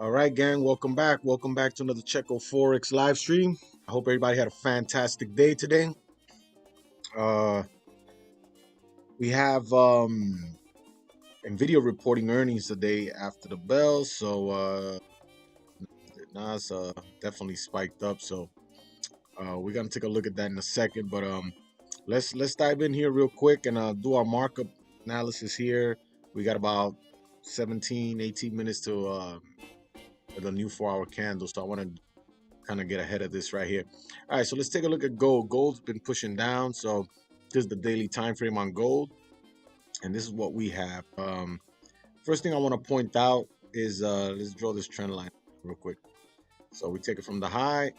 All right, gang, welcome back. Welcome back to another Checo Forex live stream. I hope everybody had a fantastic day today. Uh, we have Nvidia reporting earnings today after the bell, so the NAS definitely spiked up. So we're gonna take a look at that in a second. But let's dive in here real quick and do our markup analysis here. We got about 18 minutes to the new 4-hour candle, so I want to kind of get ahead of this right here. All right, so let's take a look at gold. Gold's been pushing down, so this is the daily time frame on gold, and this is what we have. First thing I want to point out is let's draw this trend line real quick. So we take it from the high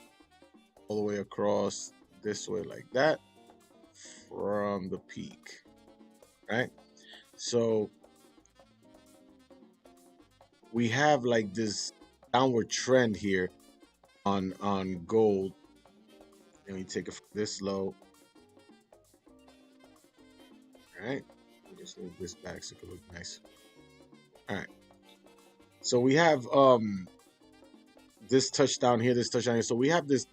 all the way across this way like that from the peak, right? So we have like this downward trend here on gold, and we take it from this low. All right, just move this back so it can look nice. All right, so we have this touchdown here, this touchdown here. So we have this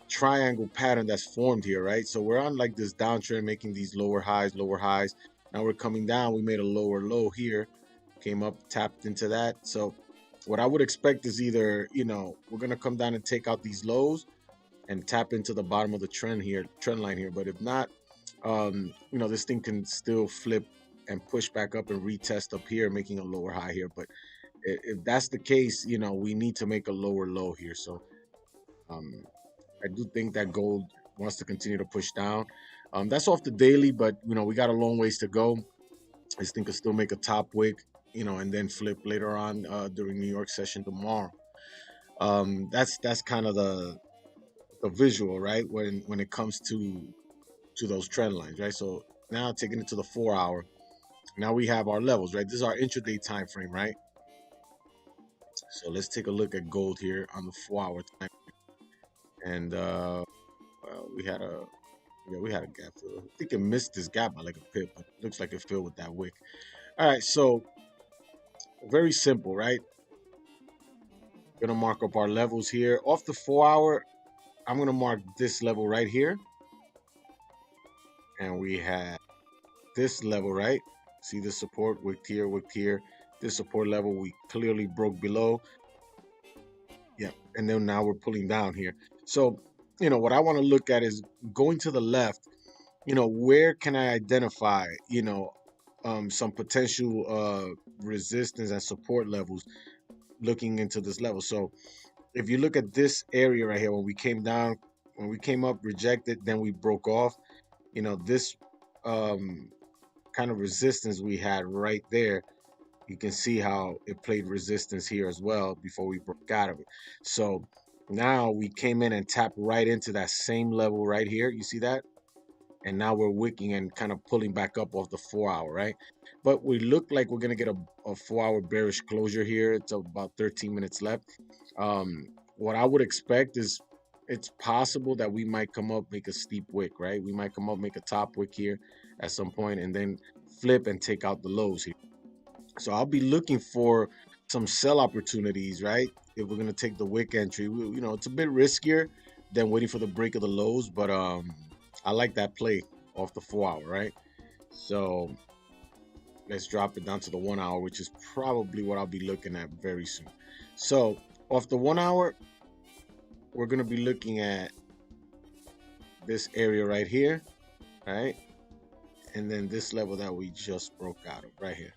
triangle pattern that's formed here, right? So we're on like this downtrend, making these lower highs. Now we're coming down. We made a lower low here, came up, tapped into that. So what I would expect is either, we're gonna come down and take out these lows and tap into the bottom of the trend line here. But if not, this thing can still flip and push back up and retest up here, making a lower high here. But if that's the case, we need to make a lower low here. So I do think that gold wants to continue to push down. That's off the daily, but we got a long ways to go. This thing could still make a top wick, and then flip later on during New York session tomorrow. That's kind of the visual, right? When it comes to those trend lines, right? So now taking it to the 4-hour, now we have our levels, right? This is our intraday time frame, right? So let's take a look at gold here on the 4-hour time, and we had a gap fill. I think it missed this gap by like a pip, but it looks like it filled with that wick. All right, so very simple, right? Gonna mark up our levels here off the 4-hour. I'm gonna mark this level right here, and we have this level, right? See the support, wicked here. This support level we clearly broke below. Yeah, and then now we're pulling down here. So, what I want to look at is going to the left. Where can I identify, some potential resistance and support levels looking into this level. So if you look at this area right here, when we came up, rejected, then we broke off, this kind of resistance we had right there, you can see how it played resistance here as well before we broke out of it. So now we came in and tapped right into that same level right here. You see that? And now we're wicking and kind of pulling back up off the 4-hour, right? But we look like we're going to get a 4-hour bearish closure here. It's about 13 minutes left. What I would expect is it's possible that we might come up, make a steep wick, right? We might come up, make a top wick here at some point, and then flip and take out the lows here. So I'll be looking for some sell opportunities, right? If we're going to take the wick entry, it's a bit riskier than waiting for the break of the lows, but I like that play off the 4-hour, right? So let's drop it down to the 1-hour, which is probably what I'll be looking at very soon. So off the 1-hour, we're going to be looking at this area right here, right? And then this level that we just broke out of right here.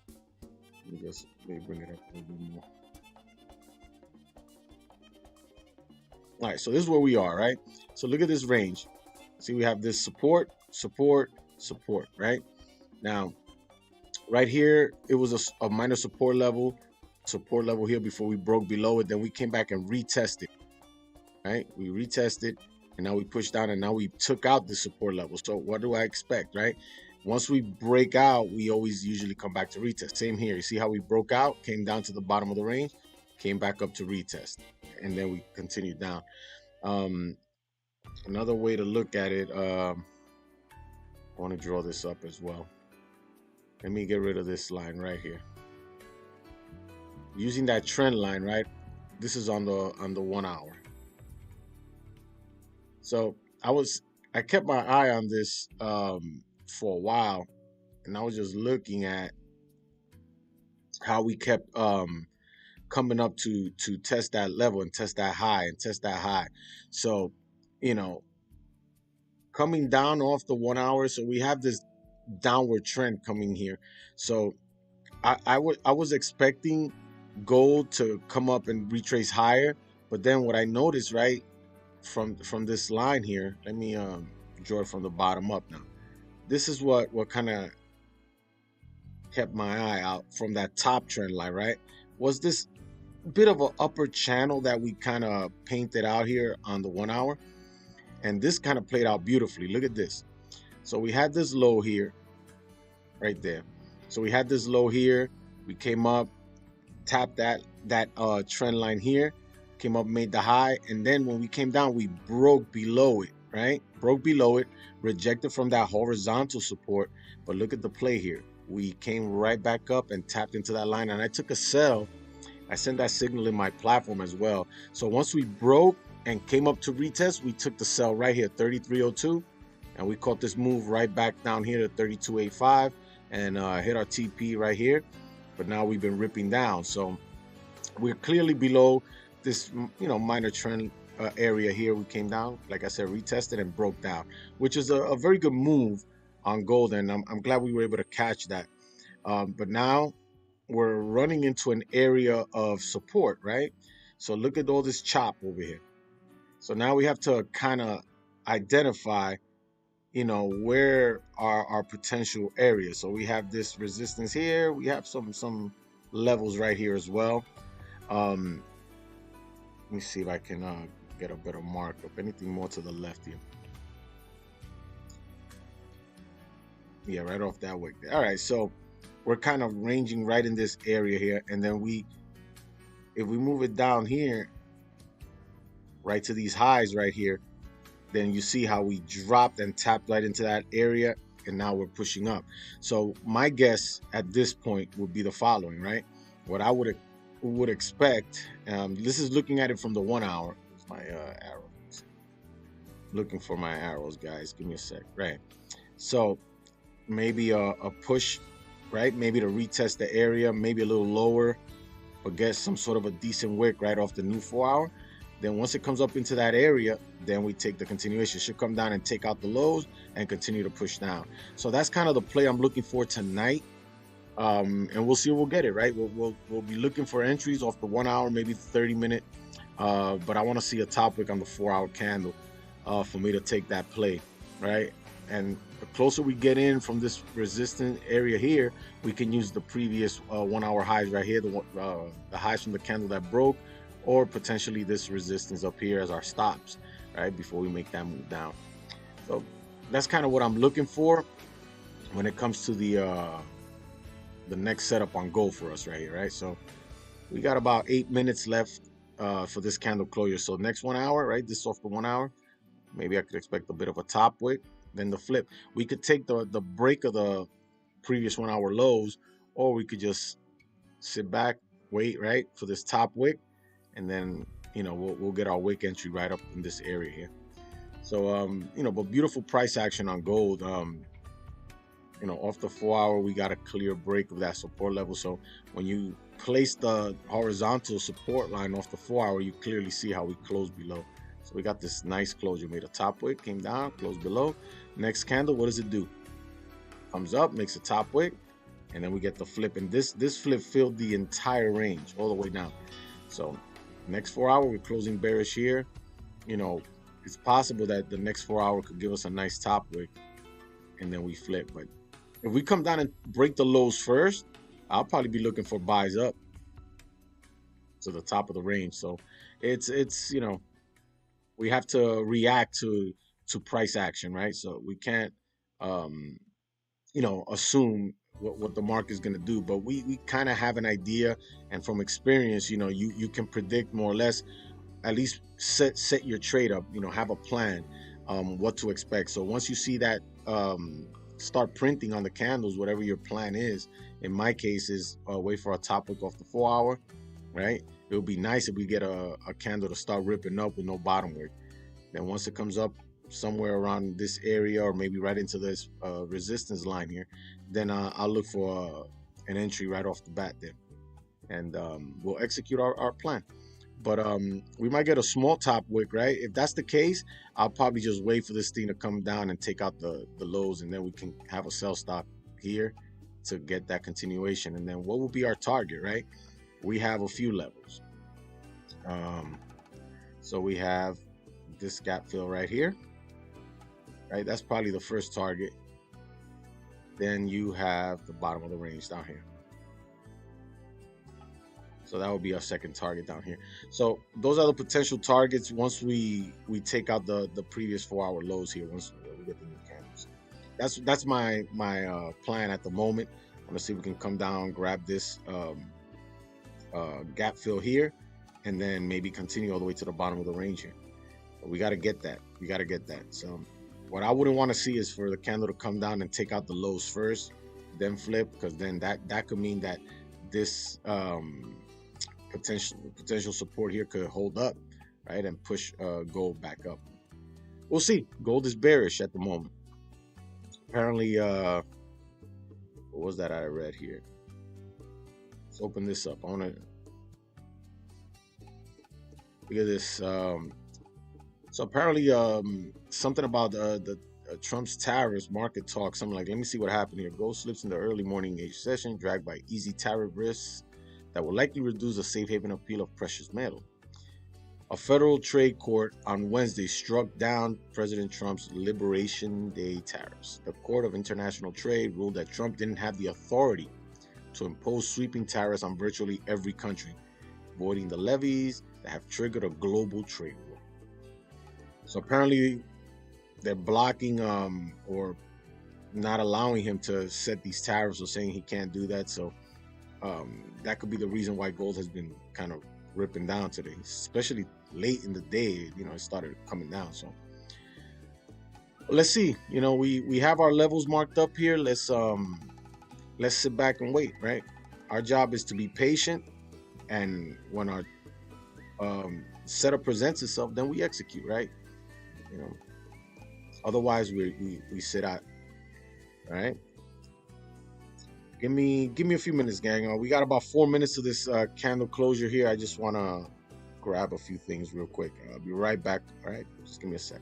Let me bring it up a little bit more. All right, so this is where we are, right? So look at this range. See, we have this support, right? Now, right here, it was a minor support level here before we broke below it. Then we came back and retested, right? We retested, and now we pushed down, and now we took out the support level. So what do I expect, right? Once we break out, we always usually come back to retest. Same here. You see how we broke out, came down to the bottom of the range, came back up to retest, and then we continued down. Another way to look at it, I want to draw this up as well. Let me get rid of this line right here. using that trend line, right? This is on the 1 hour. So I kept my eye on this for a while, and I was just looking at how we kept coming up to test that level and test that high and test that high. So, you know, coming down off the 1 hour, so we have this downward trend coming here. So I was expecting gold to come up and retrace higher, but then what I noticed, right, from this line here, let me draw it from the bottom up now. This is what kind of kept my eye out from that top trend line, right? Was this bit of an upper channel that we kind of painted out here on the 1 hour, and this kind of played out beautifully. Look at this. So we had this low here, right there. So we had this low here. We came up, tapped that trend line here, came up, made the high, and then when we came down, we broke below it, right? Broke below it, rejected from that horizontal support. But look at the play here. We came right back up and tapped into that line, and I took a sell. I sent that signal in my platform as well. So once we broke and came up to retest, we took the sell right here, 3302, and we caught this move right back down here to 3285 and hit our TP right here. But now we've been ripping down, so we're clearly below this, minor trend area here. We came down, like I said, retested and broke down, which is a very good move on gold, and I'm glad we were able to catch that. But now we're running into an area of support, right? So look at all this chop over here. So now we have to kind of identify, where are our potential areas. So we have this resistance here. We have some levels right here as well. Let me see if I can get a better markup. Anything more to the left here? Yeah, right off that wick there. All right, so we're kind of ranging right in this area here, and then if we move it down here, right to these highs right here, then you see how we dropped and tapped right into that area, and now we're pushing up. So my guess at this point would be the following, right? What I would expect, this is looking at it from the 1 hour. Where's my arrows? Looking for my arrows, guys. Give me a sec. Right. So maybe a push, right? Maybe to retest the area, maybe a little lower, but get some sort of a decent wick right off the new 4 hour. Then once it comes up into that area, then we take the continuation. It should come down and take out the lows and continue to push down. So that's kind of the play I'm looking for tonight. And we'll see if we'll get it, right? We'll be looking for entries off the 1 hour, maybe 30-minute. But I want to see a top wick on the 4 hour candle for me to take that play, right? And the closer we get in from this resistance area here, we can use the previous 1 hour highs right here, the highs from the candle that broke, or potentially this resistance up here as our stops, right, before we make that move down. So that's kind of what I'm looking for when it comes to the next setup on gold for us right here, right? So we got about 8 minutes left for this candle closure. So next 1 hour, right, this is off the 1 hour, maybe I could expect a bit of a top wick. Then the flip, we could take the break of the previous 1 hour lows, or we could just sit back, wait, right, for this top wick, and then we'll get our wick entry right up in this area here. So but beautiful price action on gold. Off the 4 hour, we got a clear break of that support level. So when you place the horizontal support line off the 4 hour, you clearly see how we close below. So we got this nice closure, made a top wick, came down, closed below. Next candle, what does it do? Comes up, makes a top wick, and then we get the flip. And this flip filled the entire range all the way down. So next 4 hour, we're closing bearish here. It's possible that the next 4 hour could give us a nice top wick, and then we flip. But if we come down and break the lows first, I'll probably be looking for buys up to the top of the range. So it's we have to react to price action, right? So we can't assume what the market is going to do, but we kind of have an idea, and from experience, you can predict more or less, at least set your trade up, have a plan, what to expect. So once you see that start printing on the candles, whatever your plan is, in my case is wait for a top wick off the 4 hour, right? It would be nice if we get a candle to start ripping up with no bottom wick. Then once it comes up somewhere around this area, or maybe right into this resistance line here, then I'll look for an entry right off the bat then, and we'll execute our plan. But we might get a small top wick, right? If that's the case, I'll probably just wait for this thing to come down and take out the lows, and then we can have a sell stop here to get that continuation. And then what will be our target, right? We have a few levels. So we have this gap fill right here, right? That's probably the first target. Then you have the bottom of the range down here. So that would be our second target down here. So those are the potential targets once we take out the previous 4-hour lows here. Once we get the new candles, that's my plan at the moment. I'm gonna see if we can come down, grab this gap fill here, and then maybe continue all the way to the bottom of the range here. But we got to get that. We got to get that. So what I wouldn't want to see is for the candle to come down and take out the lows first, then flip, because then that could mean that this potential support here could hold up, right, and push gold back up. We'll see. Gold is bearish at the moment. Apparently, what was that I read here? Let's open this up. I want to look at this. So apparently, something about the Trump's tariffs market talk. Something like, let me see what happened here. Gold slips in the early morning Asia session, dragged by easy tariff risks that will likely reduce the safe haven appeal of precious metal. A federal trade court on Wednesday struck down President Trump's Liberation Day tariffs. The Court of International Trade ruled that Trump didn't have the authority to impose sweeping tariffs on virtually every country, voiding the levies that have triggered a global trade war. So apparently they're blocking or not allowing him to set these tariffs, or saying he can't do that. So that could be the reason why gold has been kind of ripping down today, especially late in the day. It started coming down. So let's see. We have our levels marked up here. Let's sit back and wait, right? Our job is to be patient, and when our setup presents itself, then we execute, right? Otherwise we sit out. All right. Give me a few minutes, gang. We got about 4 minutes to this candle closure here. I just want to grab a few things real quick. I'll be right back. All right, just give me a sec.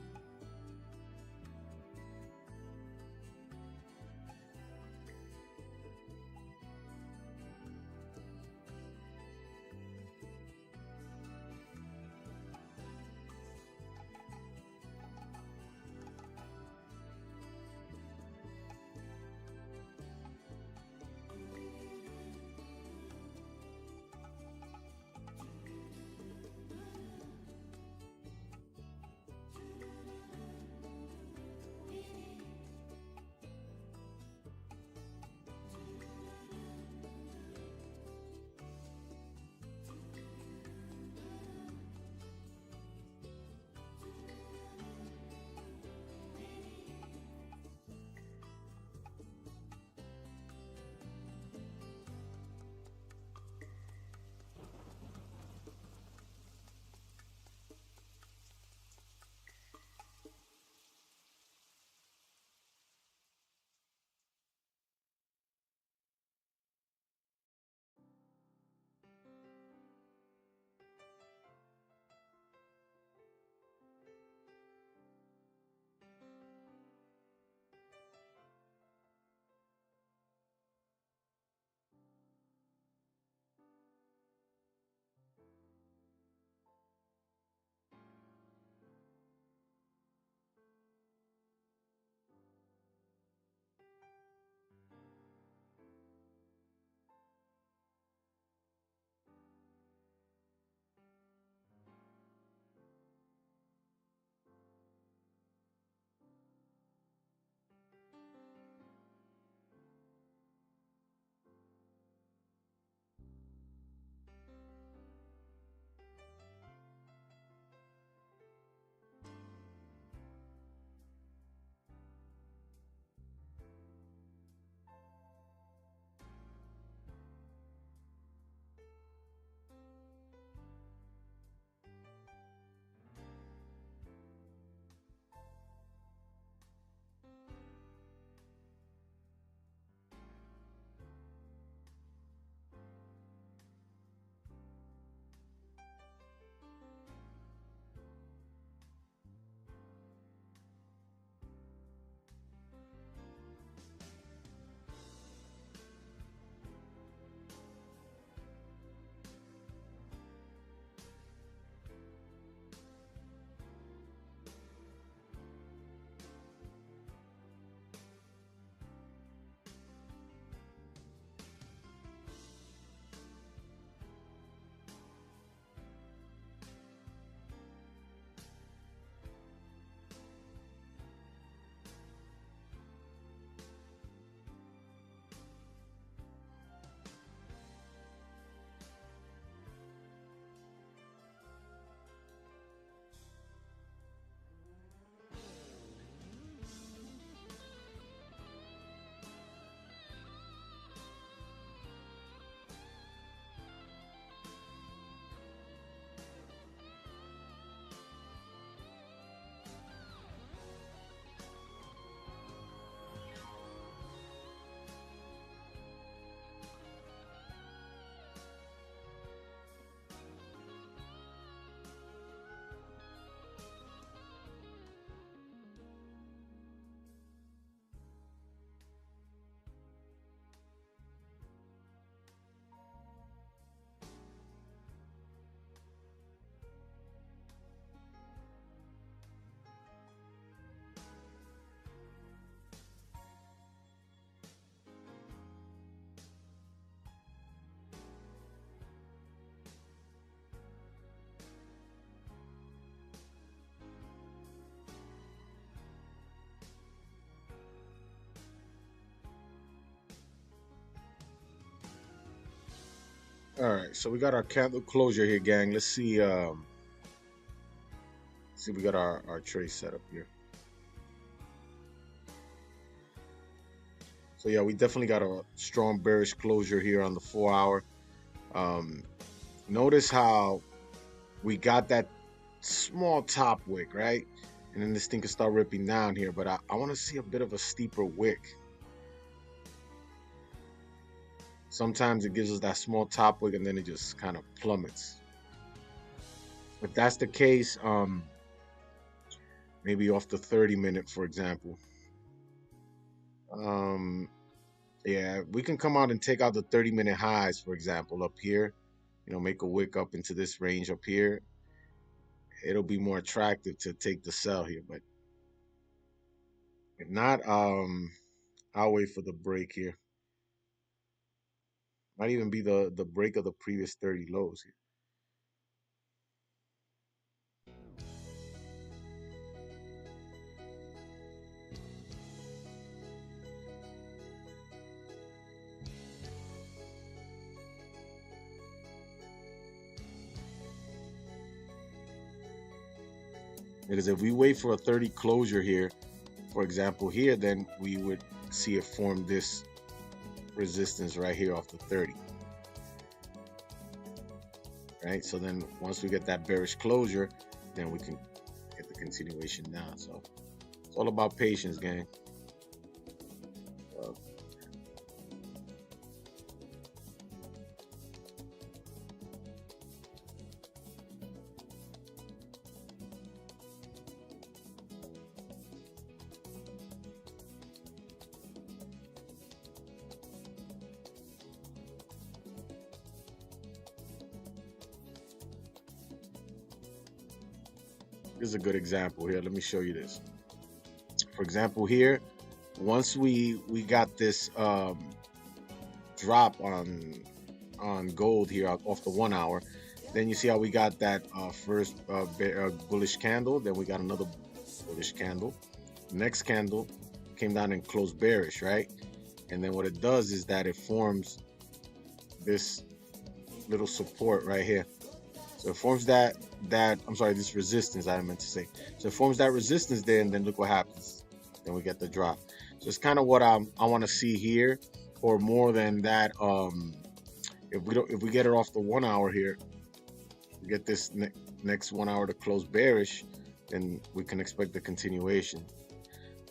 All right, so we got our candle closure here, gang. Let's see. See, we got our trade set up here. So yeah, we definitely got a strong bearish closure here on the 4 hour. Um, Notice how we got that small top wick, right? And then this thing can start ripping down here, but I want to see a bit of a steeper wick. Sometimes it gives us that small top wick and then it just kind of plummets. If that's the case, maybe off the 30-minute, for example. Yeah, we can come out and take out the 30-minute highs, for example, up here. Make a wick up into this range up here. It'll be more attractive to take the sell here, but if not, I'll wait for the break here. Might even be the break of the previous 30 lows here. Because if we wait for a 30 closure here, for example here, then we would see it form this resistance right here off the 30. Right, so then once we get that bearish closure, then we can get the continuation down. So it's all about patience, gang. This is a good example here. Let me show you this. For example, here, once we got this drop on gold here off the 1 hour, then you see how we got that first bullish candle. Then we got another bullish candle. Next candle came down and closed bearish, right? And then what it does is that it forms this little support right here. So it forms that I'm sorry, this resistance I meant to say. So it forms that resistance there, and then look what happens. Then we get the drop. So it's kind of what I want to see here, or more than that. If we get it off the 1 hour here, we get this next 1 hour to close bearish, then we can expect the continuation.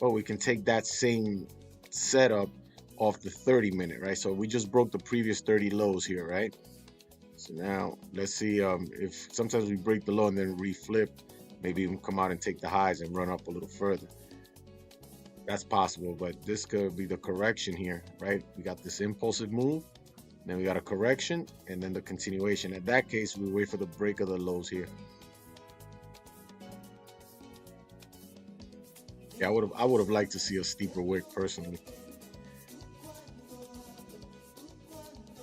But we can take that same setup off the 30-minute, right? So we just broke the previous 30 lows here, right? So now let's see if sometimes we break the low and then reflip, maybe even come out and take the highs and run up a little further. That's possible, but this could be the correction here, right? We got this impulsive move, then we got a correction, and then the continuation. In that case, we wait for the break of the lows here. Yeah, I would have liked to see a steeper wick personally.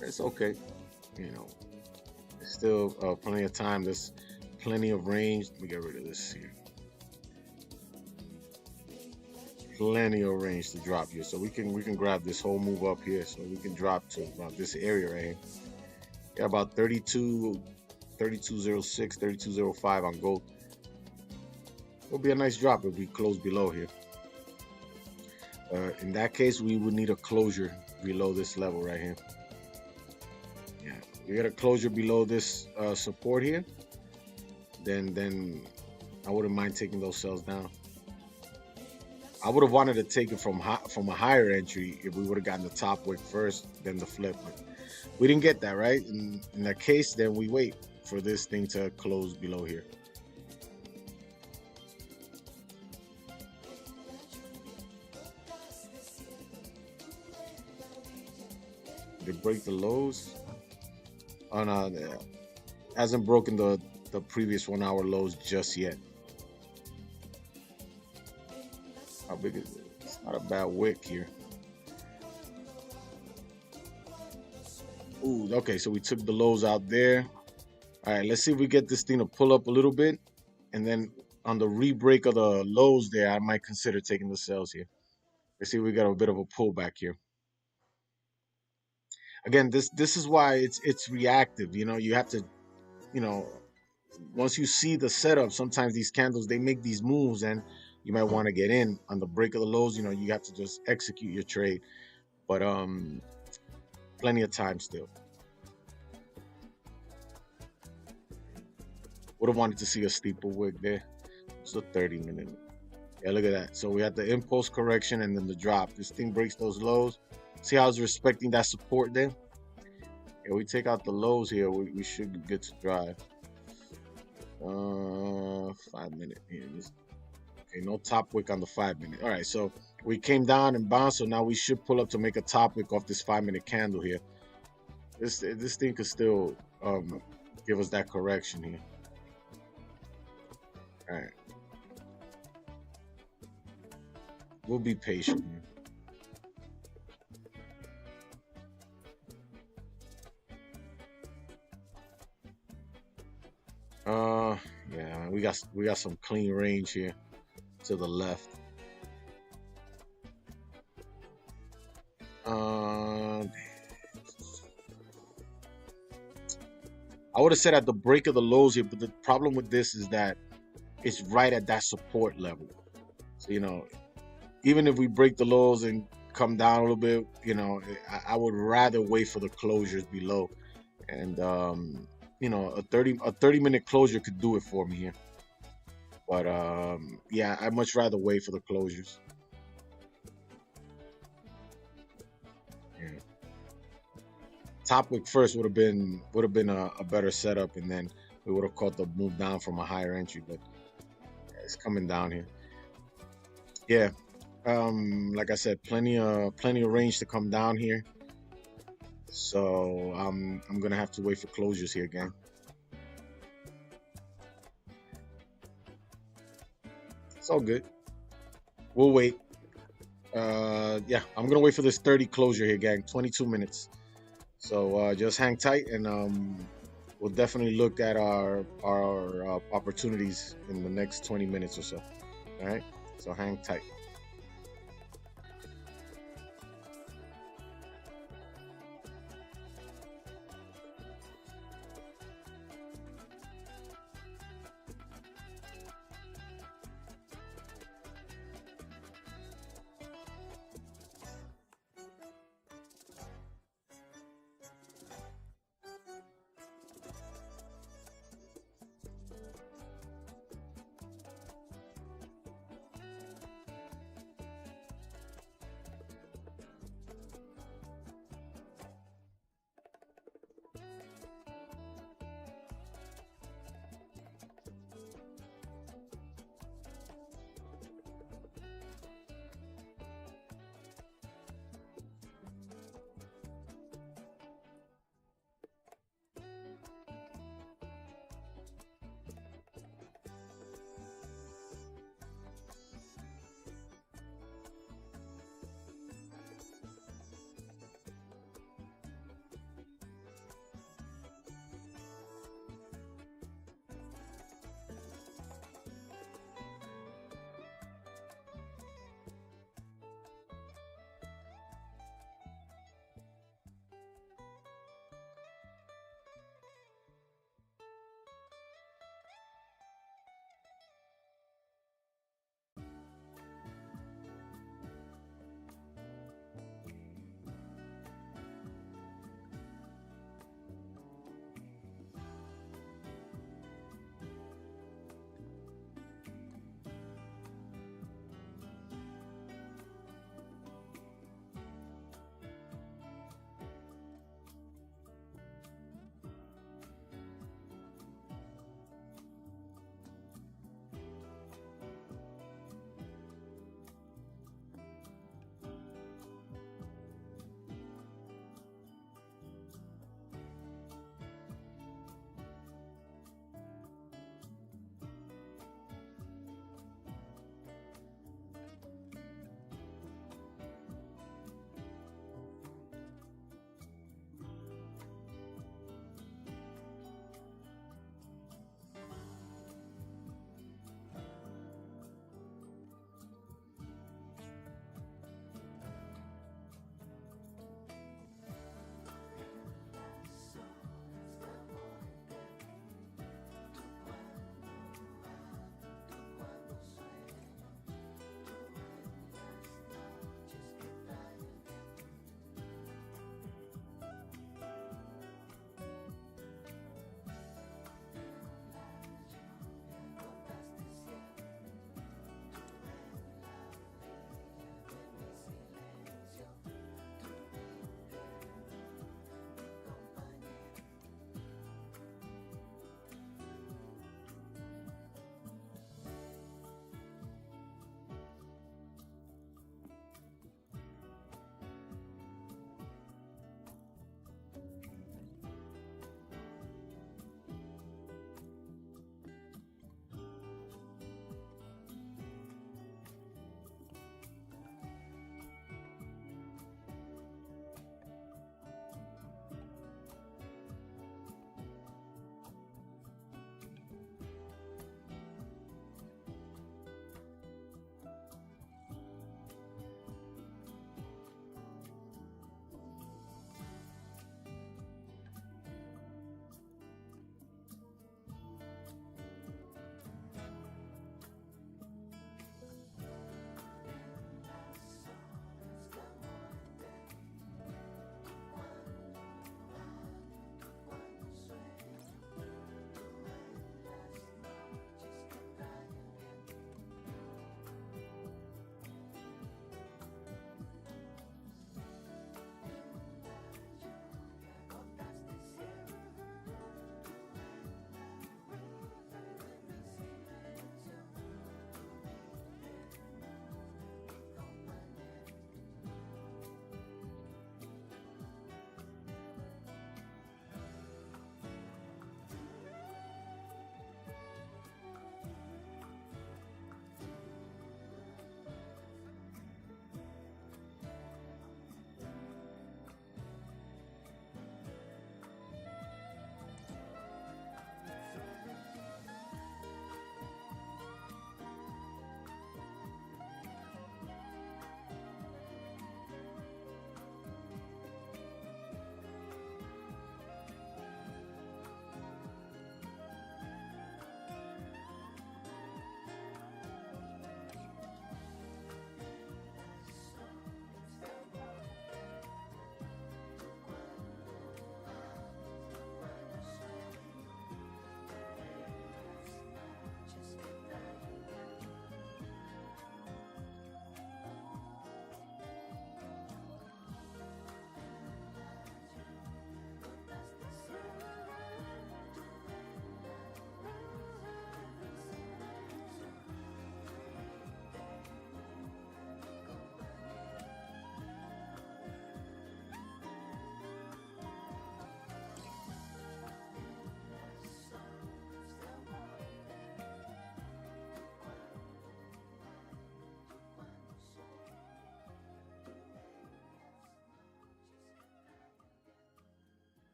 It's okay, still plenty of time. There's plenty of range. Let me get rid of this here. Plenty of range to drop here, so we can grab this whole move up here, so we can drop to about this area right here. Yeah, about 32, 3206, 3205 on gold. It'll be a nice drop if we close below here. In that case, we would need a closure below this level right here. Yeah, we get a closure below this support here, then I wouldn't mind taking those sells down. I would have wanted to take it from a higher entry if we would have gotten the top wick first, then the flip. But we didn't get that, right? In that case, then we wait for this thing to close below here. Did it break the lows? Oh no, it hasn't broken the previous 1 hour lows just yet. How big is it? It's not a bad wick here. Ooh, okay, so we took the lows out there. All right, let's see if we get this thing to pull up a little bit. And then on the re-break of the lows there, I might consider taking the sells here. Let's see if we got a bit of a pullback here. Again, this is why it's reactive. You have to, you know, once you see the setup, sometimes these candles they make these moves, and you might want to get in on the break of the lows. You have to just execute your trade, but plenty of time still. Would have wanted to see a steeper wick there. It's a 30-minute. Yeah, look at that. So we had the impulse correction and then the drop. This thing breaks those lows. See how it's respecting that support there? Yeah, we take out the lows here. We should be good to drive. 5-minute here. Okay, no top wick on the 5-minute. All right, so we came down and bounced, so now we should pull up to make a top wick off this 5-minute candle here. This thing could still give us that correction here. All right. We'll be patient here. Yeah, we got some clean range here to the left. I would have said at the break of the lows here, but the problem with this is that it's right at that support level. So, even if we break the lows and come down a little bit, I would rather wait for the closures below. And, a 30-minute closure could do it for me here. But, yeah, I'd much rather wait for the closures. Yeah. Top wick first would have been a better setup, and then we would have caught the move down from a higher entry, but it's coming down here. Yeah, like I said, plenty of range to come down here, so I'm gonna have to wait for closures here again. It's all good. We'll wait. Yeah, I'm gonna wait for this 30 closure here, gang. 22 minutes. So just hang tight, and we'll definitely look at our opportunities in the next 20 minutes or so. All right, so hang tight.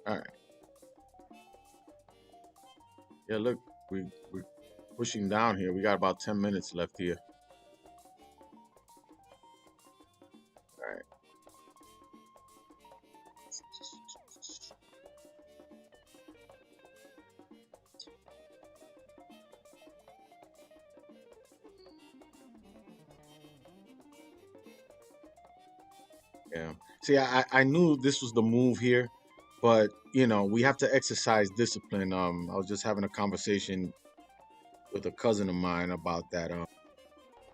All right. Yeah, look, we're pushing down here. We got about 10 minutes left here. All right. Yeah. See, I knew this was the move here, but you know, we have to exercise discipline. I was just having a conversation with a cousin of mine about that.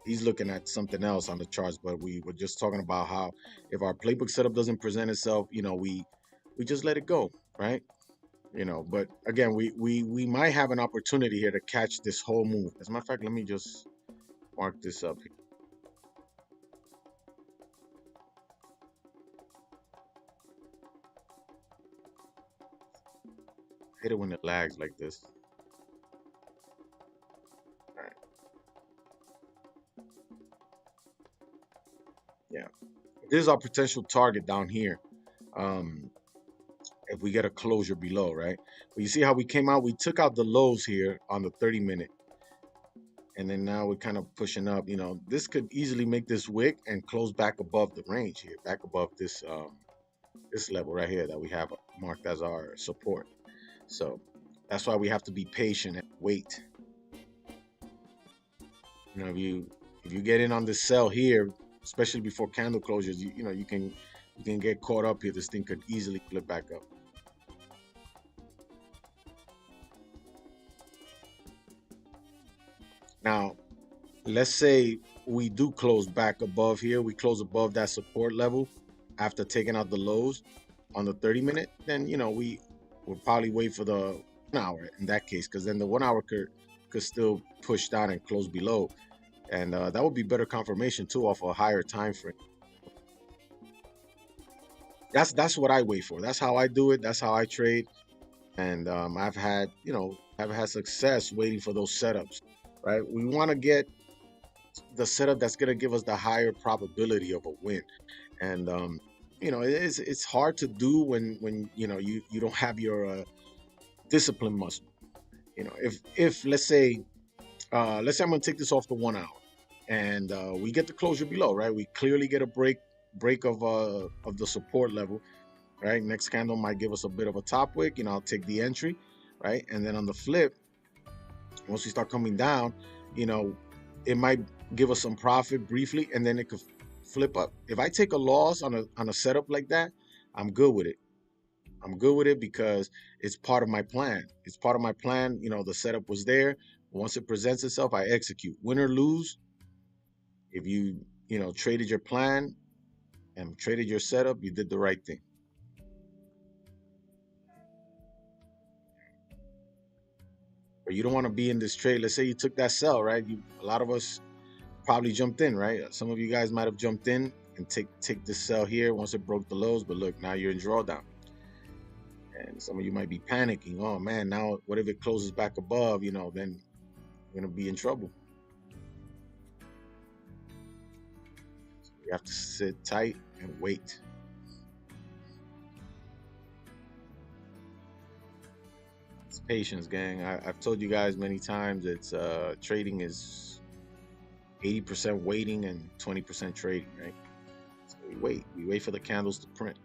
He's looking at something else on the charts, but we were just talking about how if our playbook setup doesn't present itself, you know, we just let it go, right? You know, but again, we might have an opportunity here to catch this whole move. As a matter of fact, let me just mark this up. Hate it when it lags like this. All right. Yeah. This is our potential target down here. Um, if we get a closure below, right? But you see how we came out? We took out the lows here on the 30-minute. And then now we're kind of pushing up. You know, this could easily make this wick and close back above the range here, back above this this level right here that we have marked as our support. So that's why we have to be patient and wait. You know, if you get in on this sell here, especially before candle closures, you know you can get caught up here. This thing could easily flip back up. Now, let's say we do close back above here. We close above that support level after taking out the lows on the 30-minute. Then you know we will probably wait for the 1 hour in that case, because then the 1 hour could still push down and close below, and that would be better confirmation too off a higher time frame. That's what I wait for. That's how I do it. That's how I trade, and I've had success waiting for those setups. Right? We want to get the setup that's going to give us the higher probability of a win, and you know it's hard to do when you know you don't have your discipline muscle. You know, if let's say I'm going to take this off the 1 hour, and we get the closure below, right? We clearly get a break of the support level, right? Next candle might give us a bit of a top wick. You know, I'll take the entry, right? And then on the flip, once we start coming down, you know, it might give us some profit briefly, and then it could flip up. If I take a loss on a setup like that, I'm good with it. I'm good with it because it's part of my plan. It's part of my plan. You know, the setup was there. Once it presents itself, I execute. Win or lose, if you know traded your plan and traded your setup, you did the right thing. But you don't want to be in this trade. Let's say you took that sell, right? A lot of us probably jumped in, right? Some of you guys might have jumped in and take this sell here once it broke the lows. But look, now you're in drawdown. And some of you might be panicking. Oh man, now what if it closes back above? You know, then you're gonna be in trouble. So you have to sit tight and wait. It's patience, gang. I've told you guys many times. It's trading is 80% waiting and 20% trading, right? So we wait. We wait for the candles to print.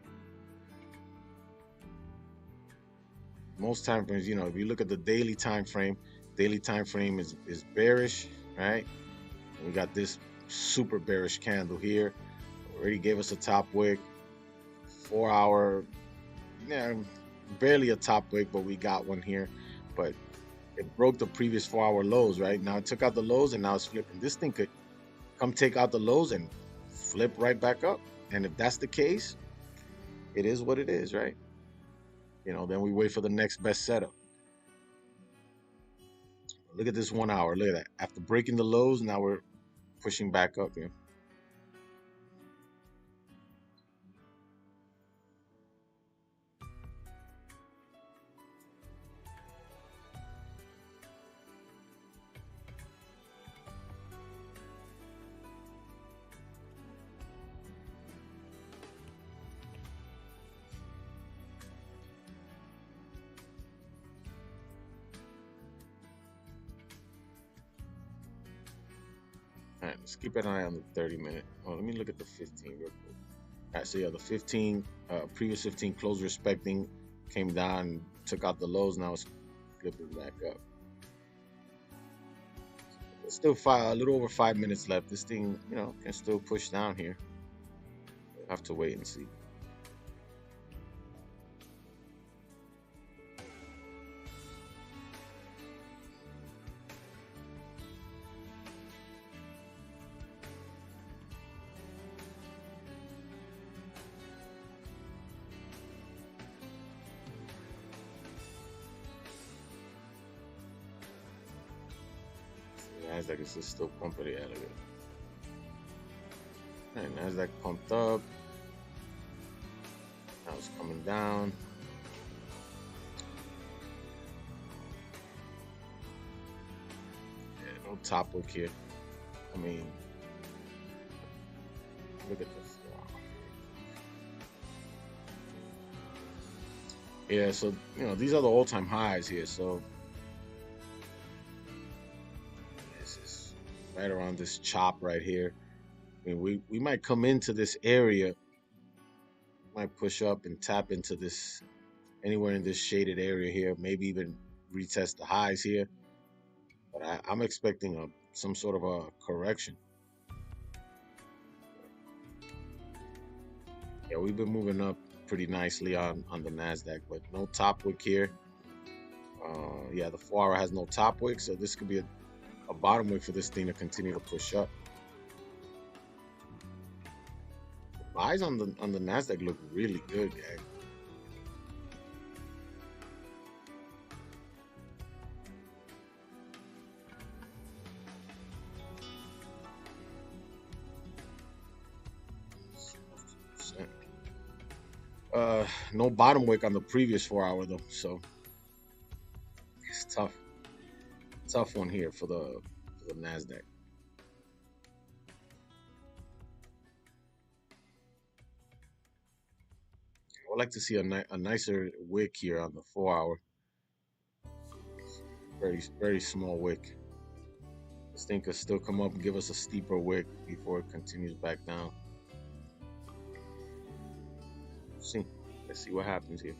Most time frames, you know, if you look at the daily time frame is bearish, right? And we got this super bearish candle here. Already gave us a top wick. 4 hour, yeah, barely a top wick, but we got one here. But it broke the previous 4 hour lows, right? Now it took out the lows and now it's flipping. This thing could come take out the lows and flip right back up. And if that's the case, it is what it is, right? You know, then we wait for the next best setup. Look at this 1 hour. Look at that. After breaking the lows, now we're pushing back up here. All right, let's keep an eye on the 30-minute. Oh, let me look at the 15 real quick. All right, so yeah, the 15, previous 15 closed respecting, came down, took out the lows. Now it's flipping back up. It's still a little over 5 minutes left. This thing, can still push down here. We'll have to wait and see. Nasdaq is just still pumping it out of it. Alright, Nasdaq pumped up. Now it's coming down. Yeah, no top wick here. I mean, look at this. Yeah, so these are the all-time highs here. So this is right around this chop right here. I mean, we might come into this area, might push up and tap into this anywhere in this shaded area here, maybe even retest the highs here. But I'm expecting some sort of a correction. Yeah, we've been moving up pretty nicely on the Nasdaq, but no top wick here. Yeah, the 4-hour has no top wick, so this could be a bottom wick for this thing to continue to push up. Buys on the Nasdaq look really good, gang. No bottom wick on the previous 4-hour though, so it's tough one here for the Nasdaq. I would like to see a nicer wick here on the 4-hour. Very small wick. This thing could still come up and give us a steeper wick before it continues back down. Let's see what happens here.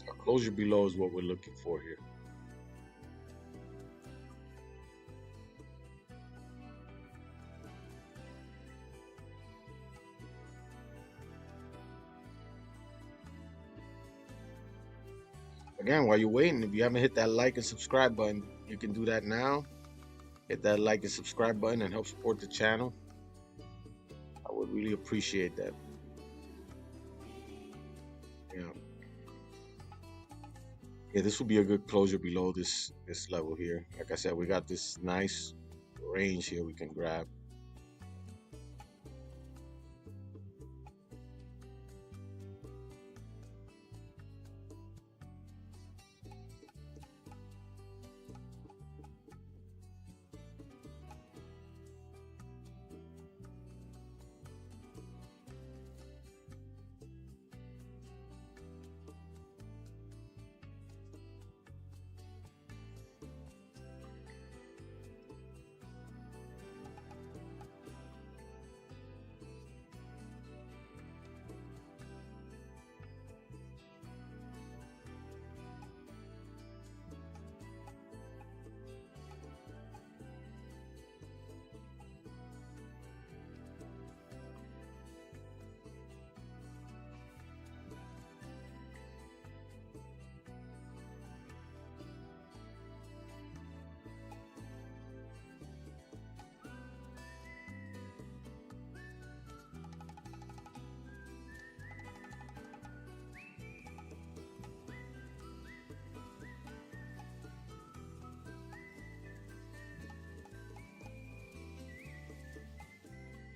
A closure below is what we're looking for here. Again, while you're waiting, if you haven't hit that like and subscribe button, you can do that now. Hit that like and subscribe button and help support the channel. I would really appreciate that. Yeah, this would be a good closure below this level here. Like I said, we got this nice range here we can grab.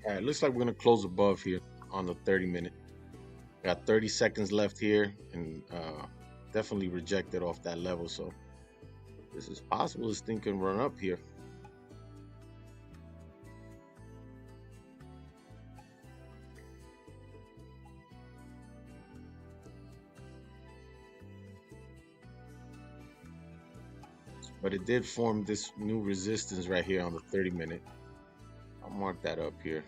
All right, looks like we're gonna close above here on the 30-minute. Got 30 seconds left here, and definitely rejected off that level. So this is possible this thing can run up here. But it did form this new resistance right here on the 30-minute. I'll mark that up here.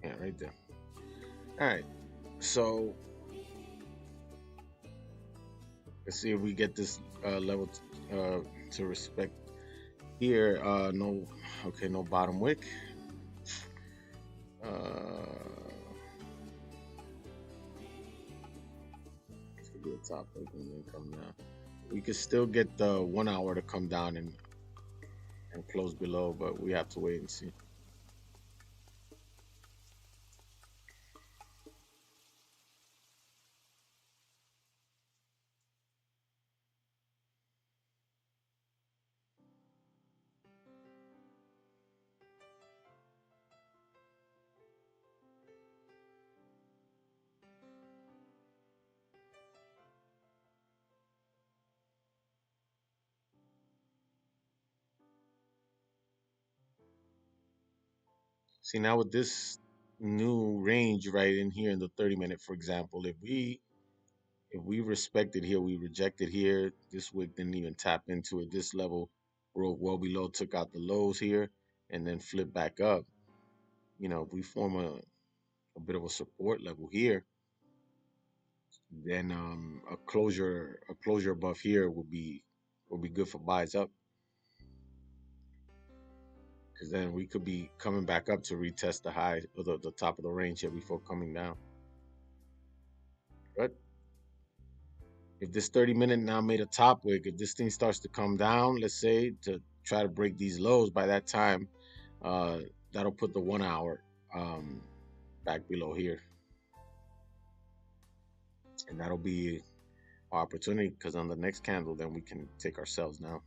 Yeah, right there. All right, so let's see if we get this level to respect here. No, okay, no bottom wick. This could be a top wick and then come down. We could still get the 1 hour to come down and close below, but we have to wait and see. See, now with this new range right in here in the 30-minute, for example, if we respected here, we rejected here, this wick didn't even tap into it. This level broke well below, took out the lows here, and then flipped back up. You know, if we form a bit of a support level here, then a closure above here will be good for buys up, because then we could be coming back up to retest the high or the top of the range here before coming down. But if this 30-minute now made a top wick, if this thing starts to come down, let's say to try to break these lows, by that time, uh, that'll put the 1 hour back below here, and that'll be our opportunity, because on the next candle, then we can take ourselves now.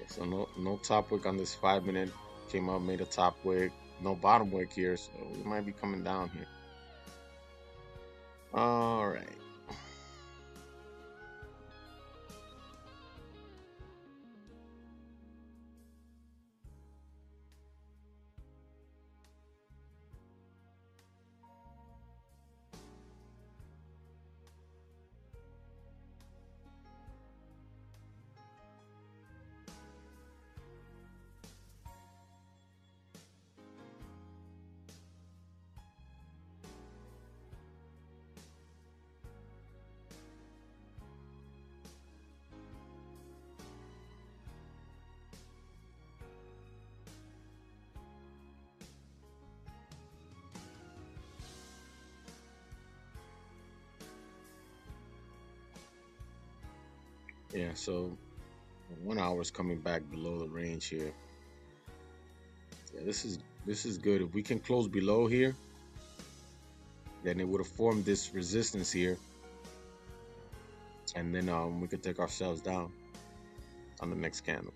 So no top wick on this 5-minute. Came up, made a top wick. No bottom wick here, so we might be coming down here. All right. Yeah, so 1 hour is coming back below the range here. Yeah, this is good. If we can close below here, then it would have formed this resistance here, and then we could take ourselves down on the next candle.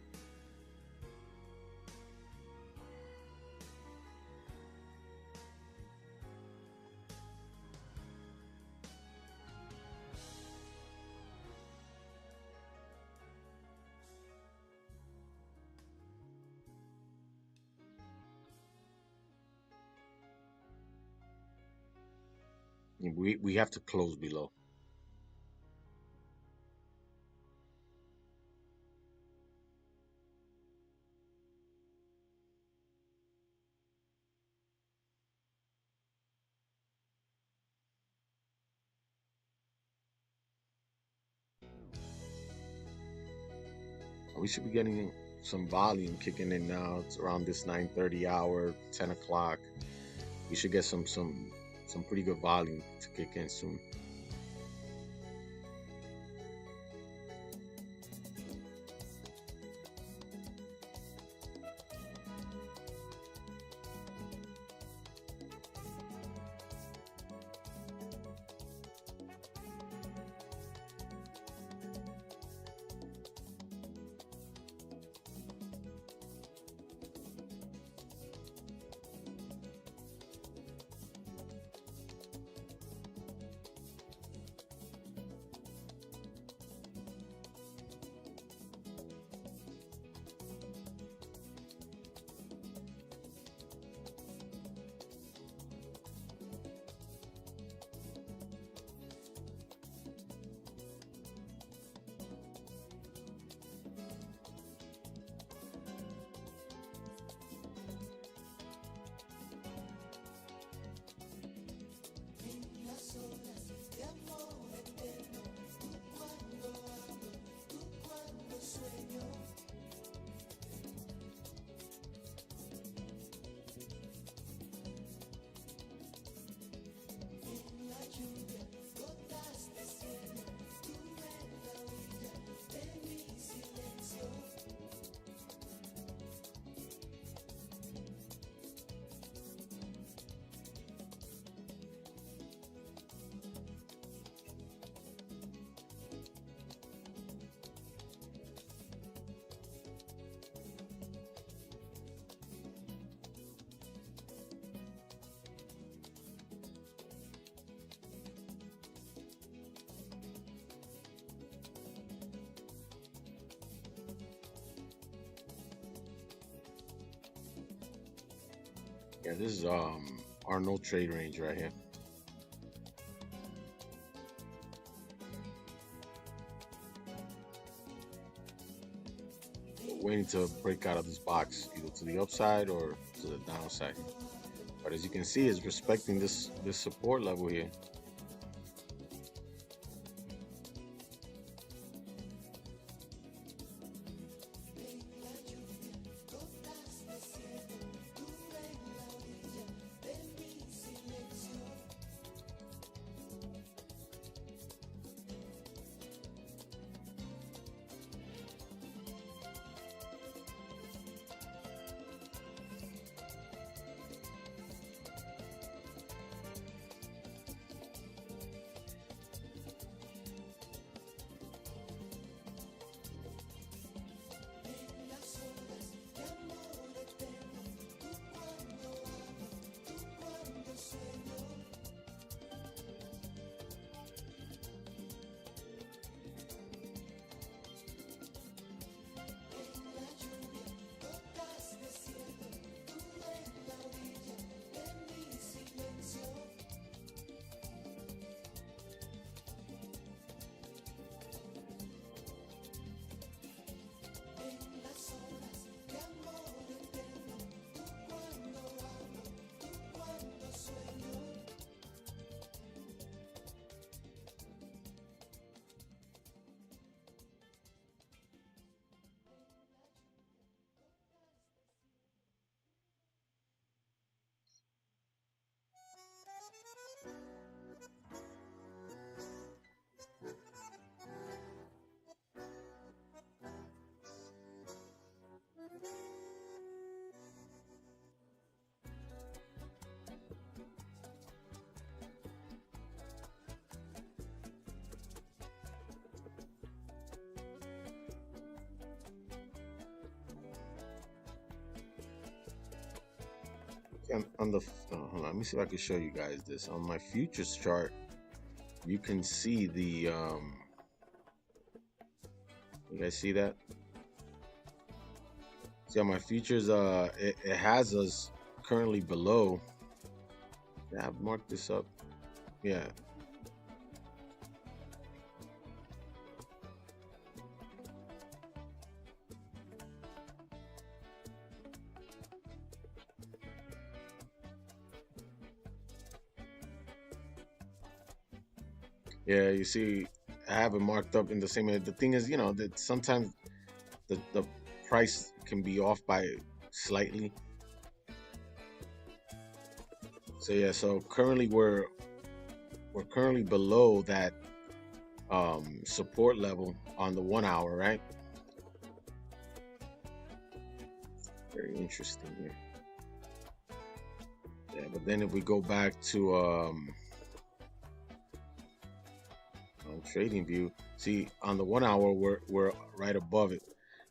We have to close below. We should be getting some volume kicking in now. It's around this 9:30 hour, 10 o'clock. We should get some pretty good volume to kick in soon. Yeah, this is our no trade range right here. Waiting to break out of this box, either to the upside or to the downside. But as you can see, it's respecting this support level here. On the hold on, let me see if I can show you guys this on my futures chart. You can see the you guys see that? See on my futures, it has us currently below. Yeah, I've marked this up. Yeah. Yeah, you see, I have it marked up in the same way. The thing is, that sometimes the price can be off by slightly. So yeah, so currently we're currently below that support level on the 1 hour, right? Very interesting here. Yeah, but then if we go back to on trading view, see on the 1 hour we're right above it.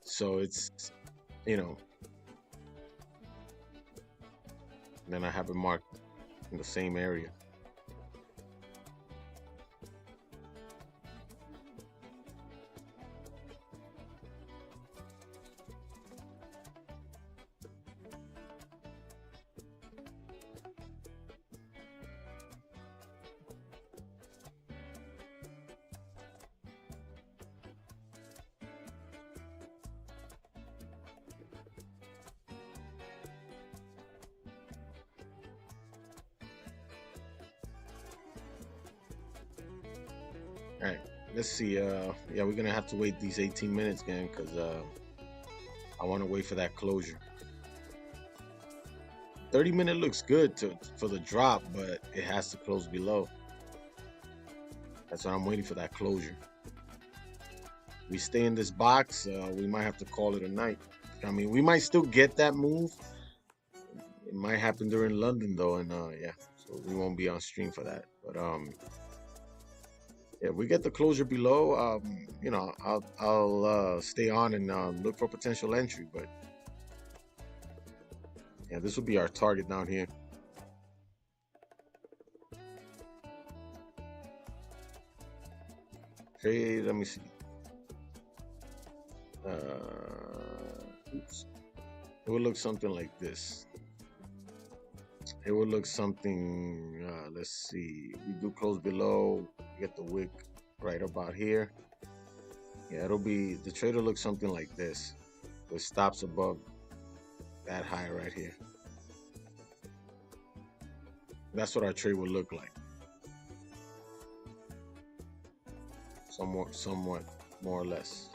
So it's, you know, then I have it marked in the same area. All right, let's see. Yeah, we're gonna have to wait these 18 minutes again because I want to wait for that closure. 30-minute looks good for the drop, but it has to close below. That's what I'm waiting for, that closure. We stay in this box, we might have to call it a night. I mean, we might still get that move. It might happen during London though, and yeah, so we won't be on stream for that. But yeah, if we get the closure below, I'll stay on and look for potential entry. But yeah, this will be our target down here. Okay, let me see. Oops. It would look something like this. It would look something, let's see, we do close below, get the wick right about here. Yeah, the trade will look something like this. It stops above that high right here. That's what our trade would look like. Somewhat, more or less.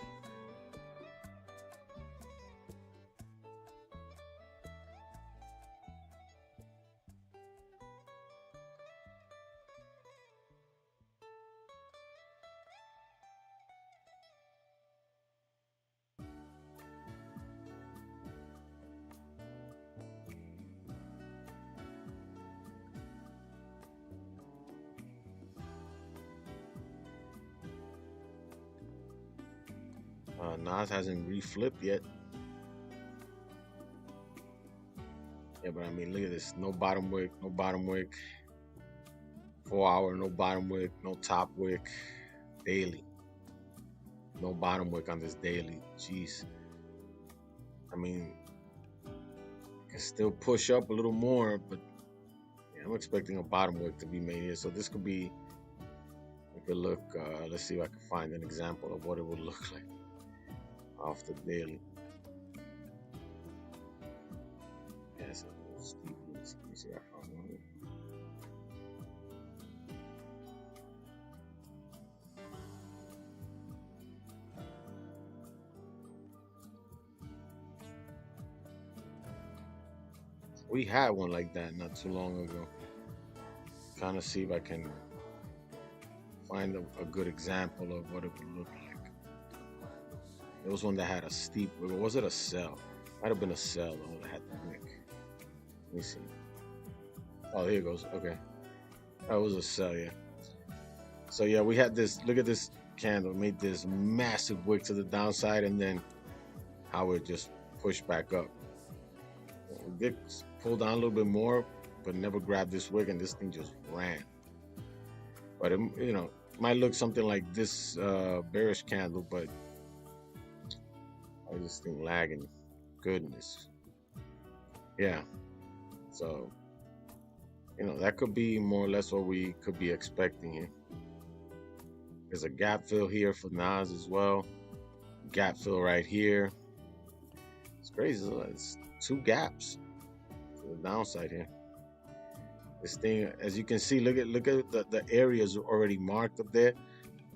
Nas hasn't reflipped yet. Yeah, but I mean, look at this. No bottom wick, no bottom wick. 4 hour, no bottom wick, no top wick. Daily. No bottom wick on this daily. Jeez. I mean, can still push up a little more, but yeah, I'm expecting a bottom wick to be made here. So this could be, we could look, let's see if I can find an example of what it would look like off the daily. Yeah, so steep. Let me see if I found one. We had one like that not too long ago. Trying to see if I can find a good example of what it would look like. It was one that had a steep, was it a sell? Might have been a sell though that had the wick. Let me see. Oh, here it goes. Okay. That was a sell, yeah. So yeah, we had this, look at this candle, made this massive wick to the downside, and then how it just pushed back up. It did pull down a little bit more, but never grabbed this wick, and this thing just ran. But it, might look something like this bearish candle, but I just think lagging. Goodness. Yeah. So You know, that could be more or less what we could be expecting here. There's a gap fill here for Nas as well. Gap fill right here. It's crazy. It's two gaps to the downside here. This thing, as you can see, look at the areas already marked up there.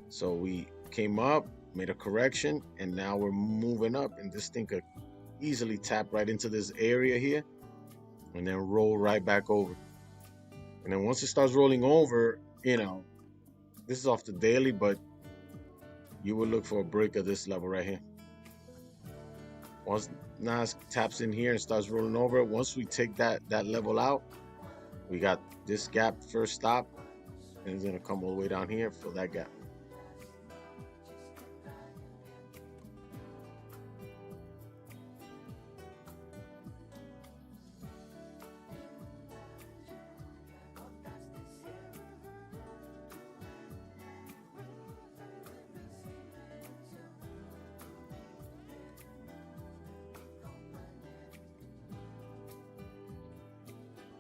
So we came up, made a correction, and now we're moving up. And this thing could easily tap right into this area here and then roll right back over. And then once it starts rolling over, you know, this is off the daily, but you would look for a break of this level right here. Once Nas taps in here and starts rolling over, once we take that level out, we got this gap first stop, and it's gonna come all the way down here for that gap.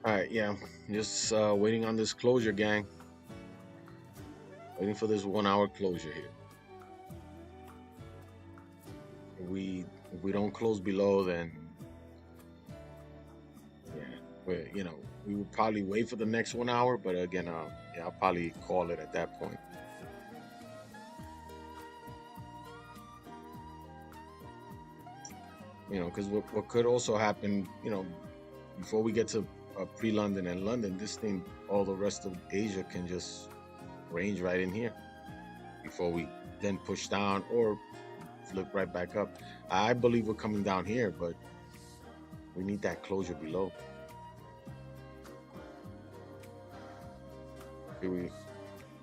All right, yeah, just waiting on this closure, gang. Waiting for this 1 hour closure here. If we don't close below, then yeah, we would probably wait for the next 1 hour. But again, yeah, I'll probably call it at that point. You know, because what could also happen, you know, before we get to pre-London and London, this thing, all the rest of Asia can just range right in here before we then push down or flip right back up. I believe we're coming down here, but we need that closure below. Here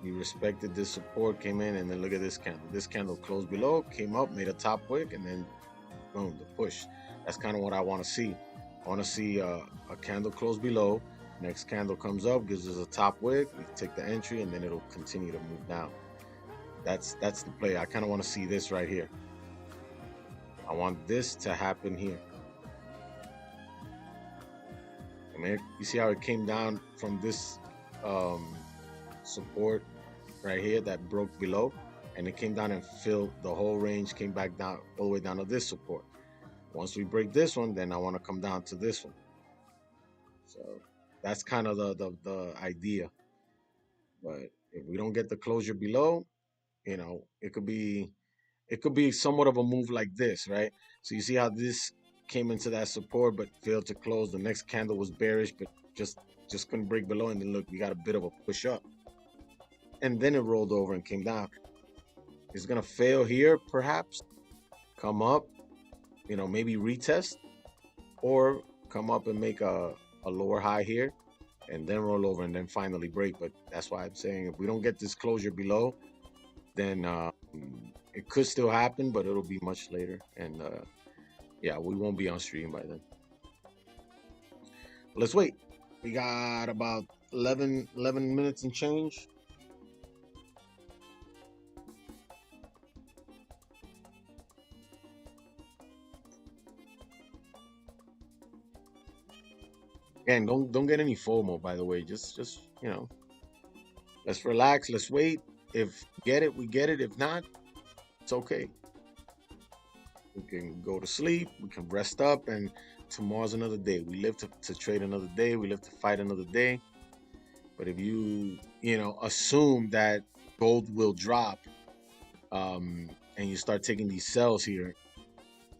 we respected this support, came in, and then look at this candle. This candle closed below, came up, made a top wick, and then boom, the push. That's kind of what I want to see. I want to see a candle close below. Next candle comes up, gives us a top wick. We take the entry, and then it'll continue to move down. That's the play. I kind of want to see this right here. I want this to happen here. I mean, you see how it came down from this support right here that broke below, and it came down and filled the whole range, came back down all the way down to this support. Once we break this one, then I want to come down to this one. So that's kind of the idea. But if we don't get the closure below, you know, it could be somewhat of a move like this, right? So you see how this came into that support but failed to close. The next candle was bearish, but just couldn't break below, and then look, we got a bit of a push up, and then it rolled over and came down. It's gonna fail here, perhaps come up, you know, maybe retest, or come up and make a lower high here and then roll over and then finally break. But that's why I'm saying if we don't get this closure below, then it could still happen, but it'll be much later. And yeah, we won't be on stream by then. But let's wait. We got about 11 minutes and change. And don't get any FOMO, by the way. Just you know, let's relax. Let's wait. If get it, we get it. If not, it's okay. We can go to sleep. We can rest up, and tomorrow's another day. We live to trade another day. We live to fight another day. But if you know, assume that gold will drop, and you start taking these sells here,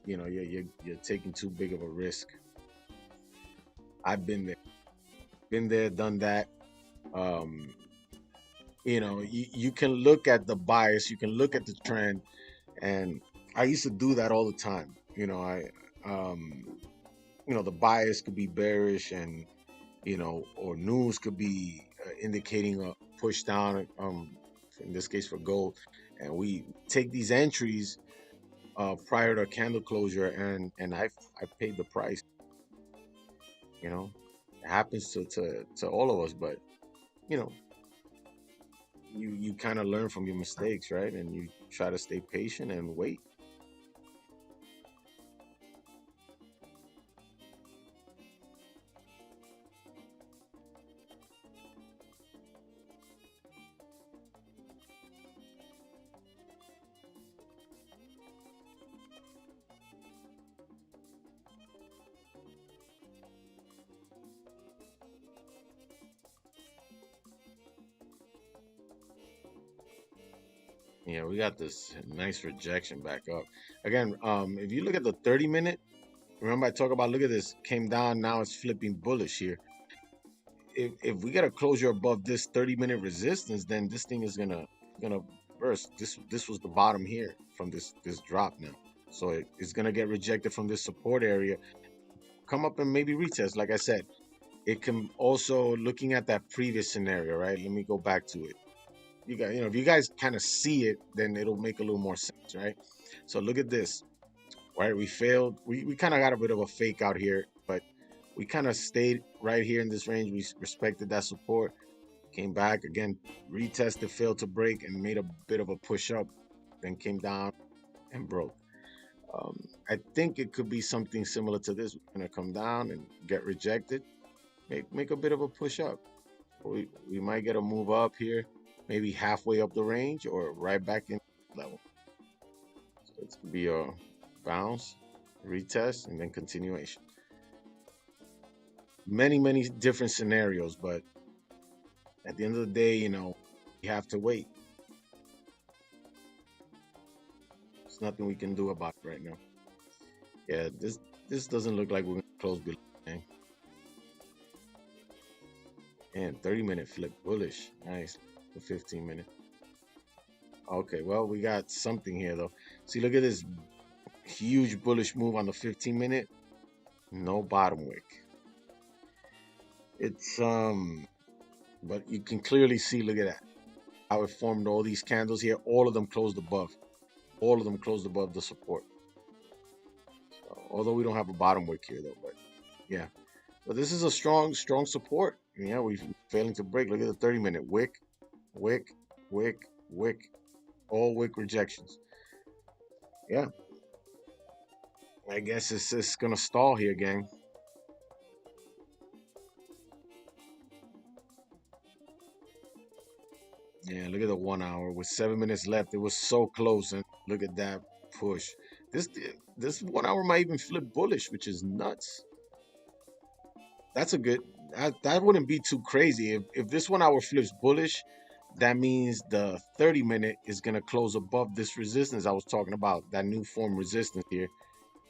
you know, you're taking too big of a risk. I've been there, done that. You know, you can look at the bias, you can look at the trend, and I used to do that all the time. You know, you know, the bias could be bearish, and you know, or news could be indicating a push down. In this case for gold, and we take these entries prior to candle closure, and I paid the price. You know, it happens to all of us, but you know, you kind of learn from your mistakes, right? And you try to stay patient and wait. Yeah, we got this nice rejection back up. Again, if you look at the 30-minute, remember I talked about, look at this, came down, now it's flipping bullish here. If we get a closure above this 30-minute resistance, then this thing is gonna burst. This was the bottom here from this drop now. So it's gonna get rejected from this support area, come up and maybe retest. Like I said, it can also, looking at that previous scenario, right? Let me go back to it. You guys, if you guys kind of see it, then it'll make a little more sense, right? So look at this, right? We failed. We kind of got a bit of a fake out here, but we kind of stayed right here in this range. We respected that support, came back again, retested, failed to break, and made a bit of a push up, then came down and broke. I think it could be something similar to this. We're gonna come down and get rejected, make a bit of a push up. We might get a move up here, maybe halfway up the range or right back in level. So it's gonna be a bounce, retest, and then continuation. Many different scenarios, but at the end of the day, you have to wait. There's nothing we can do about it right now. Yeah, this doesn't look like we're gonna close below. And 30-minute flip bullish. Nice. The 15-minute. Okay, well, we got something here though. See, look at this huge bullish move on the 15-minute. No bottom wick. It's but you can clearly see, look at that, how it formed all these candles here. All of them closed above. All of them closed above the support. So, although we don't have a bottom wick here though, but yeah. But this is a strong support. Yeah, we're failing to break. Look at the 30-minute wick, wick, wick, wick, all wick rejections. Yeah, I guess it's just gonna stall here, gang. Yeah, look at the 1 hour with 7 minutes left. It was so close, and look at that push. This this 1 hour might even flip bullish, which is nuts. That's a good. That wouldn't be too crazy if this 1 hour flips bullish. That means the 30-minute is gonna close above this resistance I was talking about, that new form resistance here,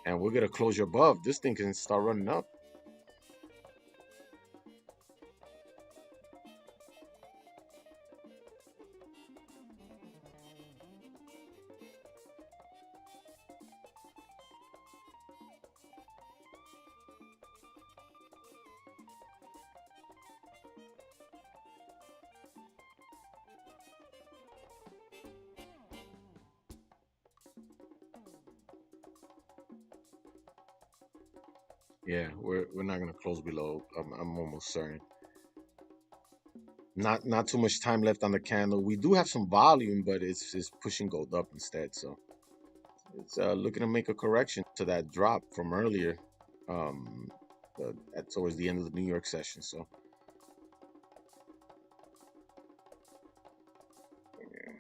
and we're gonna close above. This thing can start running up. Yeah, we're not gonna close below. I'm almost certain. Not too much time left on the candle. We do have some volume, but it's pushing gold up instead. So it's looking to make a correction to that drop from earlier, um, towards the end of the New York session. So yeah.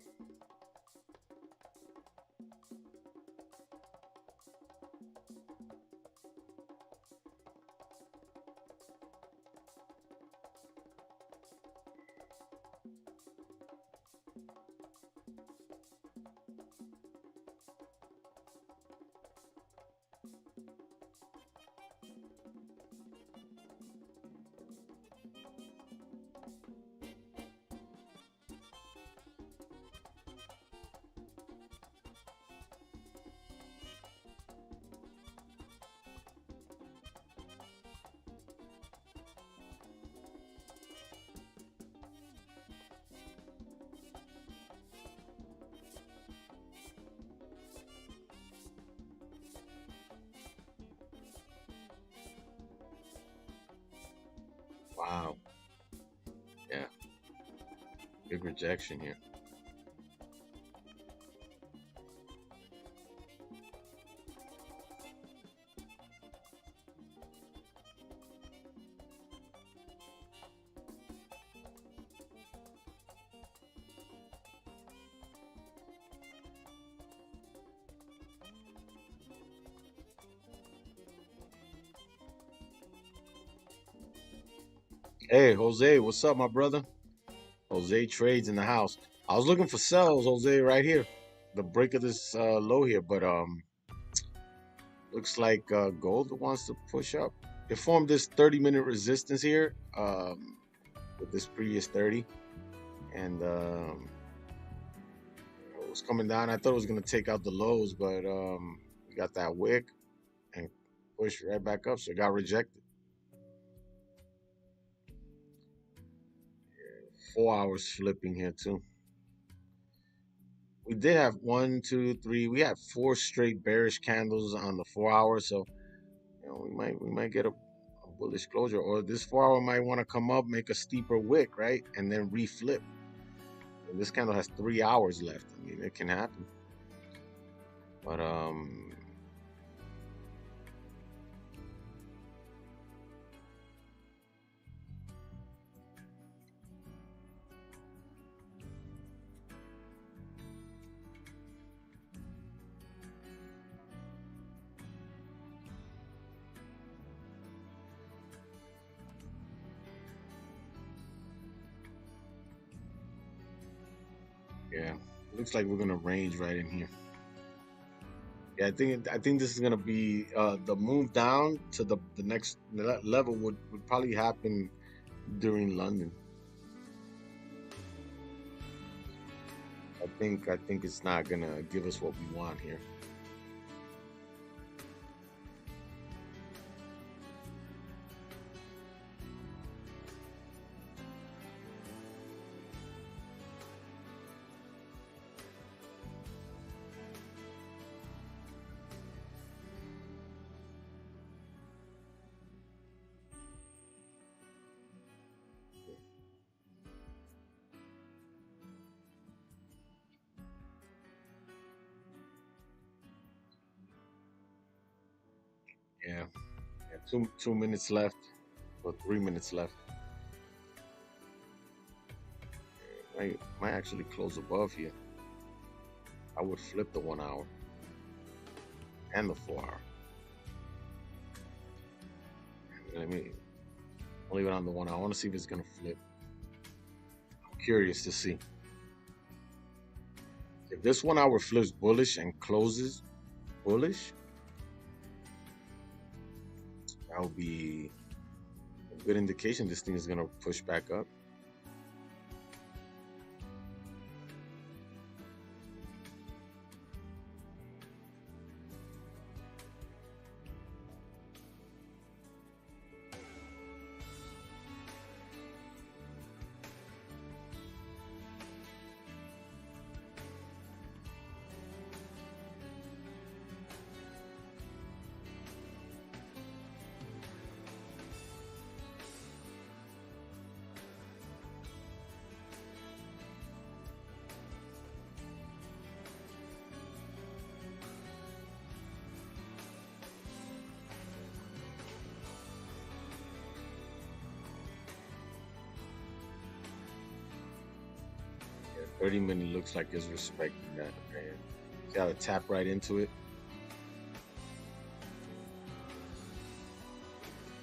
Wow. Yeah, big rejection here. Hey, Jose, what's up, my brother? Jose trades in the house. I was looking for sells, Jose, right here, the break of this low here, but looks like gold wants to push up. It formed this 30-minute resistance here with this previous 30, and it was coming down. I thought it was gonna take out the lows, but we got that wick and pushed right back up, so it got rejected. 4 hours flipping here too. We did have one, two, three. We had four straight bearish candles on the 4 hour, so we might get a bullish closure, or this 4 hour might want to come up, make a steeper wick, right, and then reflip. And this candle has 3 hours left. I mean, it can happen, but yeah, looks like we're gonna range right in here. Yeah, I think this is gonna be the move down to the next level would probably happen during London. I think it's not gonna give us what we want here. Yeah, yeah. Two minutes left, or 3 minutes left. Might actually close above here. I would flip the 1 hour and the 4 hour. Let me I'll leave it on the 1 hour. I want to see if it's gonna flip. I'm curious to see if this 1 hour flips bullish and closes bullish. That would be a good indication this thing is gonna push back up. Yeah, 30-minute looks like it's respecting that, man. Got to tap right into it.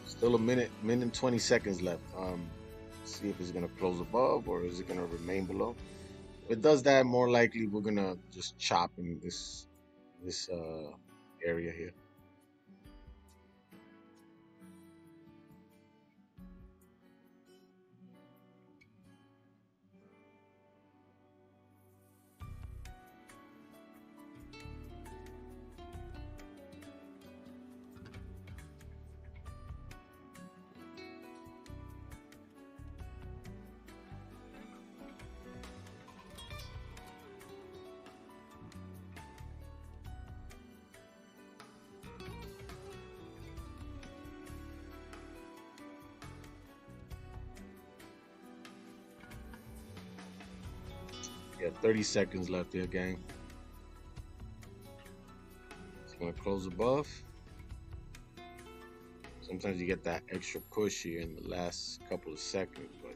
Still a minute and 20 seconds left. See if it's gonna close above or is it gonna remain below. If it does that, more likely we're gonna just chop in this area here. Yeah, 30 seconds left here, gang. It's gonna close above. Sometimes you get that extra push here in the last couple of seconds, but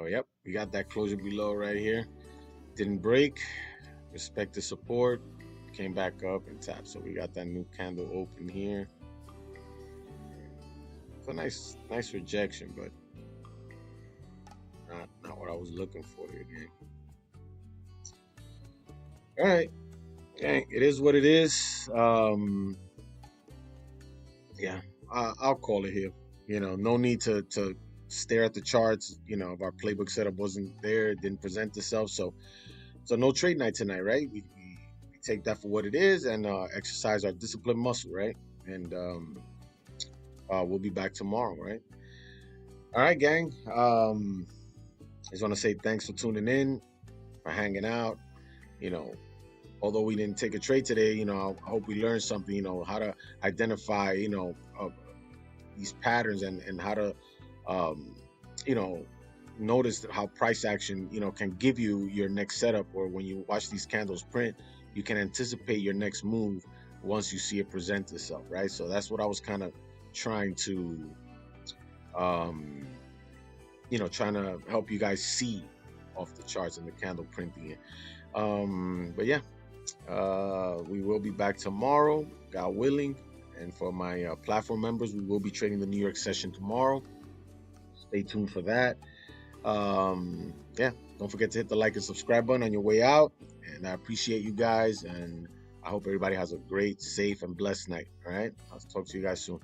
yep, we got that closure below right here. Didn't break. Respect the support. came back up and tapped. So we got that new candle open here. It's a nice rejection, but not what I was looking for here, gang. All right, gang, it is what it is. Yeah, I'll call it here. No need to stare at the charts. If our playbook setup wasn't there, it didn't present itself. So no trade night tonight, right? We take that for what it is and exercise our discipline muscle, right? And we'll be back tomorrow, right? All right, gang. I just want to say thanks for tuning in, for hanging out. Although we didn't take a trade today, I hope we learned something. How to identify, these patterns and how to, you know, notice how price action, can give you your next setup, or when you watch these candles print, you can anticipate your next move once you see it present itself, right? So that's what I was kind of trying to, trying to help you guys see off the charts and the candle printing it. But yeah, we will be back tomorrow, God willing. And for my platform members, we will be trading the New York session tomorrow. Stay tuned for that. Yeah, don't forget to hit the like and subscribe button on your way out. And I appreciate you guys. And I hope everybody has a great, safe, and blessed night. All right. I'll talk to you guys soon.